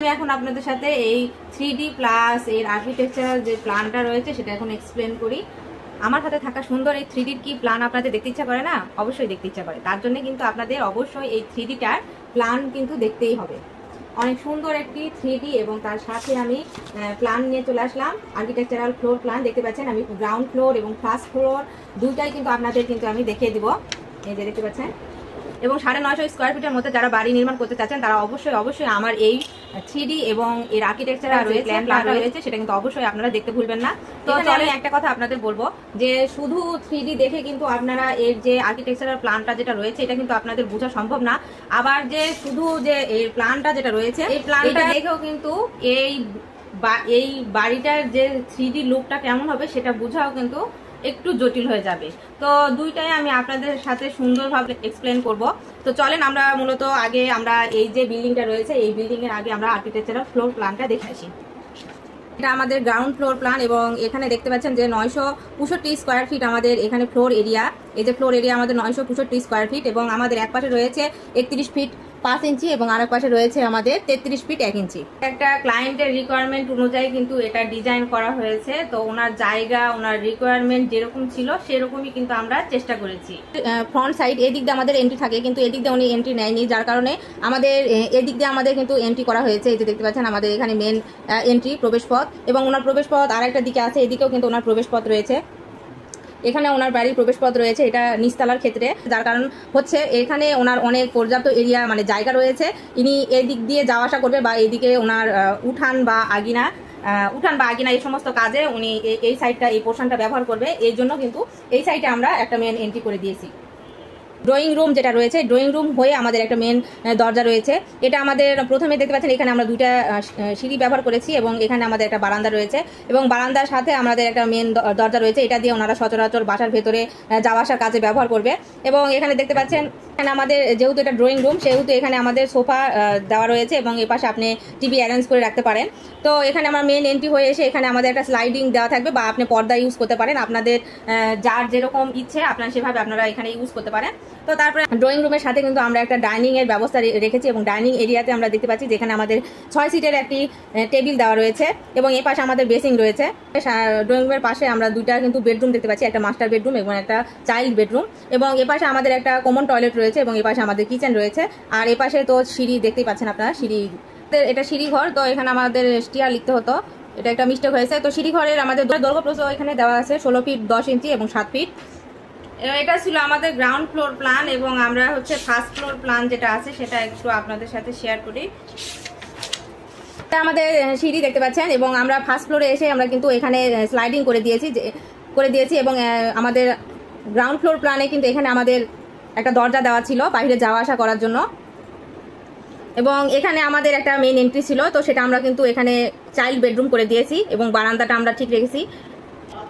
আমি এখন আপনাদের সাথে এই 3D প্লাস এর আর্কিটেকচারাল যে প্ল্যানটা রয়েছে সেটা এখন এক্সপ্লেন করি। আমার হাতে থাকা সুন্দর এই 3D কি প্ল্যান আপনাদের দেখতে ইচ্ছা করে না? অবশ্যই দেখতে ইচ্ছা করে। তার জন্য কিন্তু আপনাদের অবশ্যই এই 3Dটার প্ল্যান কিন্তু দেখতেই হবে। অনেক সুন্দর একটি 3D এবং তার সাথে আমি প্ল্যান নিয়ে চলে আসলাম। আর্কিটেকচারাল ফ্লোর প্ল্যান দেখতে পাচ্ছেন, আমি গ্রাউন্ড ফ্লোর এবং ফার্স্ট ফ্লোর দুইটাই কিন্তু আপনাদের কিন্তু আমি দেখিয়ে দিব। এই যে দেখতে পাচ্ছেন, এবং 950 স্কোয়ার ফিটের মধ্যে যারা বাড়ি নির্মাণ করতে চাচ্ছেন তারা অবশ্যই আমার এই 3D এবং এর আর্কিটেকচার রয়েছে সেটা কিন্তু অবশ্যই আপনারা দেখতে ভুলবেন না। তো আমি একটা কথা আপনাদের বলবো যে শুধু 3D দেখে কিন্তু আপনারা এর যে আর্কিটেকচারাল প্ল্যানটা যেটা রয়েছে এটা কিন্তু আপনাদের বোঝা সম্ভব না। আবার যে শুধু যে এই প্ল্যানটা যেটা রয়েছে এই প্ল্যানটা দেখেও কিন্তু এই বাড়িটার যে 3D লুকটা কেমন হবে সেটা বোঝাও কিন্তু একটু জটিল হয়ে যাবে। তো দুইটাই আমি আপনাদের সাথে সুন্দরভাবে এক্সপ্লেন করব। তো চলেন আমরা মূলত আগে আমরা এই যে বিল্ডিংটা রয়েছে এই বিল্ডিং এর আগে আমরা আর্কিটেকচারাল ফ্লোর প্ল্যানটা দেখে আসি। এটা আমাদের গ্রাউন্ড ফ্লোর প্ল্যান এবং এখানে দেখতে পাচ্ছেন যে 965 স্কোয়ার ফিট আমাদের এখানে ফ্লোর এরিয়া। এই যে ফ্লোর এরিয়া আমাদের 965 স্কোয়ার ফিট এবং আমাদের এক পাশে রয়েছে 31 ফিট 5 ইঞ্চি এবং আরেক পাশে রয়েছে আমাদের 33 ফিট 1 ইঞ্চি। একটা ক্লায়েন্টের রিকোয়ারমেন্ট অনুযায়ী কিন্তু এটা ডিজাইন করা হয়েছে। তো ওনার জায়গা ওনার রিকোয়ারমেন্ট যেরকম ছিল সেরকমই কিন্তু আমরা চেষ্টা করেছি। ফ্রন্ট সাইড এদিক দিয়ে আমাদের এন্ট্রি থাকে কিন্তু এদিক দিয়ে উনি এন্ট্রি নেয়নি, যার কারণে আমাদের এদিক দিয়ে আমাদের কিন্তু এন্ট্রি করা হয়েছে। এই যে দেখতে পাচ্ছেন আমাদের এখানে মেন এন্ট্রি প্রবেশ পথ এবং ওনার প্রবেশ পথ আরেকটা দিকে আছে, এদিকেও কিন্তু ওনার প্রবেশ পথ রয়েছে। এখানে ওনার বাড়ির প্রবেশপথ রয়েছে, এটা নিচতলার ক্ষেত্রে, যার কারণ হচ্ছে এখানে ওনার অনেক পর্যাপ্ত এরিয়া মানে জায়গা রয়েছে। ইনি এদিক দিয়ে যাওয়া আসা করবে বা এইদিকে ওনার উঠান বা আগিনা এই সমস্ত কাজে উনি এই সাইডটা এই পোর্শনটা ব্যবহার করবে। এই জন্য কিন্তু এই সাইডে আমরা একটা মেন এন্ট্রি করে দিয়েছি। ড্রয়িং রুম যেটা রয়েছে, ড্রয়িং রুম হয়ে আমাদের একটা মেন দরজা রয়েছে। এটা আমাদের প্রথমে দেখতে পাচ্ছেন এখানে আমরা দুইটা সিঁড়ি ব্যবহার করেছি এবং এখানে আমাদের একটা বারান্দা রয়েছে এবং বারান্দার সাথে আমাদের একটা মেন দরজা রয়েছে। এটা দিয়ে ওনারা সচরাচর বাসার ভেতরে যাওয়া আসার কাজে ব্যবহার করবে। এবং এখানে দেখতে পাচ্ছেন এখানে আমাদের যেহেতু এটা ড্রয়িং রুম সেহেতু এখানে আমাদের সোফা দেওয়া রয়েছে এবং এই পাশে আপনি টিভি অ্যারেঞ্জ করে রাখতে পারেন। তো এখানে আমার মেন এন্ট্রি হয়ে এসে এখানে আমাদের একটা স্লাইডিং দেওয়া থাকবে বা আপনি পর্দা ইউজ করতে পারেন, আপনাদের যার যেরকম ইচ্ছে আপনারা সেভাবে আপনারা এখানে ইউজ করতে পারেন। তো তারপরে ড্রয়িং রুমের সাথে কিন্তু আমরা একটা ডাইনিং এর ব্যবস্থা রেখেছি এবং ডাইনিং এরিয়াতে আমরা দেখতে পাচ্ছি যেখানে আমাদের 6 সিটের একটি টেবিল দেওয়া রয়েছে এবং এই পাশে আমাদের বেসিং রয়েছে। ড্রয়িং রুমের পাশে আমরা দুইটা কিন্তু বেডরুম দেখতে পাচ্ছি, একটা মাস্টার বেডরুম এবং একটা চাইল্ড বেডরুম এবং এ পাশে আমাদের একটা কমন টয়লেট রয়েছে এবং এ পাশে আমাদের কিচেন রয়েছে। আর এ পাশে তো সিঁড়ি দেখতেই পাচ্ছেন আপনারা, সিঁড়ি, এটা সিঁড়ি ঘর। তো এখানে আমাদের স্টিয়ার লিখতে হতো, এটা একটা মিস্টেক হয়েছে। তো সিঁড়ি ঘরের আমাদের দৈর্ঘ্য প্রস্থ এখানে দেওয়া আছে 16 ফিট 10 ইঞ্চি এবং 7 ফিট। এটা ছিল আমাদের গ্রাউন্ড ফ্লোর প্ল্যান এবং আমরা হচ্ছে ফার্স্ট ফ্লোর প্ল্যান যেটা আছে সেটা একটু আপনাদের সাথে শেয়ার করি। এটা আমাদের সিঁড়ি দেখতে পাচ্ছেন এবং আমরা ফার্স্ট ফ্লোরে এসে আমরা কিন্তু এখানে স্লাইডিং করে দিয়েছি এবং আমাদের গ্রাউন্ড ফ্লোর প্ল্যানে কিন্তু এখানে আমাদের একটা দরজা দেওয়া ছিল বাইরে যাওয়া আসা করার জন্য এবং এখানে আমাদের একটা মেইন এন্ট্রি ছিল। তো সেটা আমরা কিন্তু এখানে চাইল্ড বেডরুম করে দিয়েছি এবং বারান্দাটা আমরা ঠিক রেখেছি।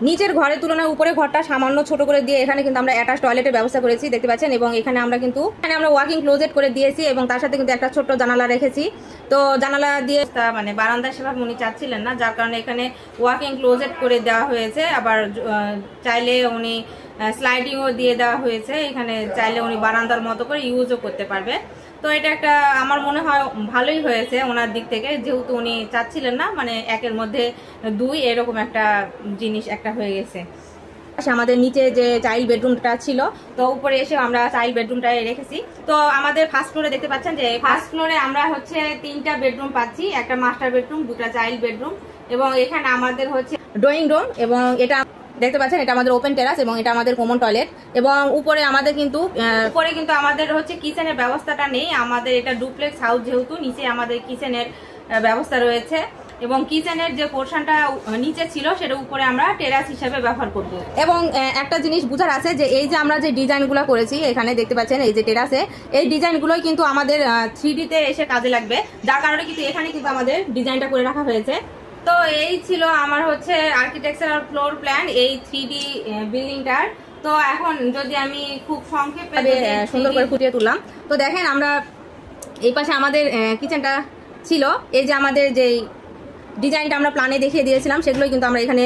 নিচের ঘরের তুলনায় উপরে ঘরটা সামান্য ছোট করে দিয়ে এখানে কিন্তু আমরা অ্যাটাচ টয়লেটের ব্যবস্থা করেছি দেখতে পাচ্ছেন এবং এখানে আমরা ওয়াকিং ক্লোজেট করে দিয়েছি এবং তার সাথে কিন্তু একটা ছোট্ট জানালা রেখেছি। তো জানালা দিয়ে মানে বারান্দা সেভাবে উনি চাচ্ছিলেন না, যার কারণে এখানে ওয়াকিং ক্লোজেট করে দেওয়া হয়েছে। আবার চাইলে উনি স্লাইডিংও দিয়ে দেওয়া হয়েছে, এখানে চাইলে উনি বারান্দার মতো করে ইউজও করতে পারবে। তো এটা একটা আমার মনে হয় ভালোই হয়েছে ওনার দিক থেকে, যেহেতু উনি চাচ্ছিলেন না মানে একের মধ্যে দুই এরকম একটা জিনিস একটা হয়ে গেছে। আমাদের নিচে যে চাইল্ড বেডরুমটা ছিল তো উপরে এসে আমরা চাইল্ড বেডরুমটা রেখেছি। তো আমাদের ফার্স্ট ফ্লোরে দেখতে পাচ্ছেন যে ফার্স্ট ফ্লোরে আমরা হচ্ছে 3টা বেডরুম পাচ্ছি, একটা মাস্টার বেডরুম, 2টা চাইল্ড বেডরুম এবং এখানে আমাদের হচ্ছে ড্রয়িং রুম এবং এটা দেখতে পাচ্ছেন এটা আমাদের ওপেন টেরাস এবং এটা আমাদের কমন টয়লেট এবং উপরে কিন্তু আমাদের হচ্ছে কিচেনের ব্যবস্থাটা নেই। আমাদের এটা ডুপ্লেক্স হাউস যেহেতু নিচে আমাদের কিচেনের ব্যবস্থা রয়েছে এবং কিচেনের যে পোর্শনটা নিচে ছিল সেটা উপরে আমরা টেরাস হিসেবে ব্যবহার করব। এবং একটা জিনিস বুঝার আছে যে এই যে আমরা যে ডিজাইনগুলো করেছি এখানে দেখতে পাচ্ছেন এই যে টেরাসে এই ডিজাইনগুলোই কিন্তু আমাদের 3D তে এসে কাজে লাগবে, যার কারণে কিন্তু এখানে কিন্তু আমাদের ডিজাইনটা করে রাখা হয়েছে। তো এই ছিল আমার হচ্ছে আর্কিটেকচারাল ফ্লোর প্ল্যান এই 3D বিল্ডিংটার। তো এখন যদি আমি খুব সংক্ষেপে সুন্দর করে ফুটিয়ে তুললাম, তো দেখেন আমরা এই পাশে আমাদের কিচেনটা ছিল, এই যে আমাদের যেই ডিজাইনটা আমরা প্ল্যানে দেখিয়ে দিয়েছিলাম সেগুলোই কিন্তু আমরা এখানে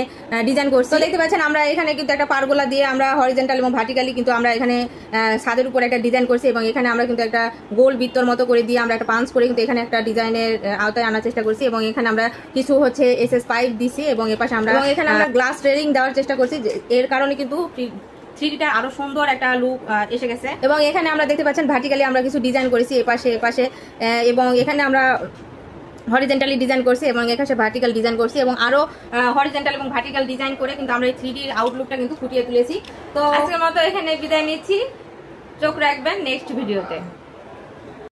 ডিজাইন করছি। তো দেখতে পাচ্ছেন আমরা এখানে কিন্তু একটা পারগোলা দিয়ে আমরা হরিজেন্টাল এবং ভার্টিক্যালি কিন্তু আমরা এখানে ছাদের উপর একটা ডিজাইন করছি এবং এখানে আমরা কিন্তু একটা গোল বৃত্তর মতো করে দিয়ে আমরা একটা পাঞ্চ করে কিন্তু এখানে একটা ডিজাইনের আওতায় আনার চেষ্টা করছি এবং এখানে আমরা কিছু হচ্ছে এসএস পাইপ দিছি এবং এপাশে আমরা এখানে আমরা গ্লাস রেলিং দেওয়ার চেষ্টা করছি। এর কারণে কিন্তু 3Dটা আরো সুন্দর একটা লুক এসে গেছে। এবং এখানে আমরা দেখতে পাচ্ছেন ভার্টিক্যালি আমরা কিছু ডিজাইন করেছি এপাশে এবং এখানে আমরা হরিজেন্টালি ডিজাইন করছি এবং এখানে ভার্টিক্যাল ডিজাইন করছি এবং আরো হরিজেন্টাল এবং ভার্টিক্যাল ডিজাইন করে কিন্তু আমরা এই 3D আউটলুকটা কিন্তু ফুটিয়ে তুলেছি। তো আজকের মতো এখানে বিদায় নিচ্ছি, চোখ রাখবেন নেক্সট ভিডিওতে।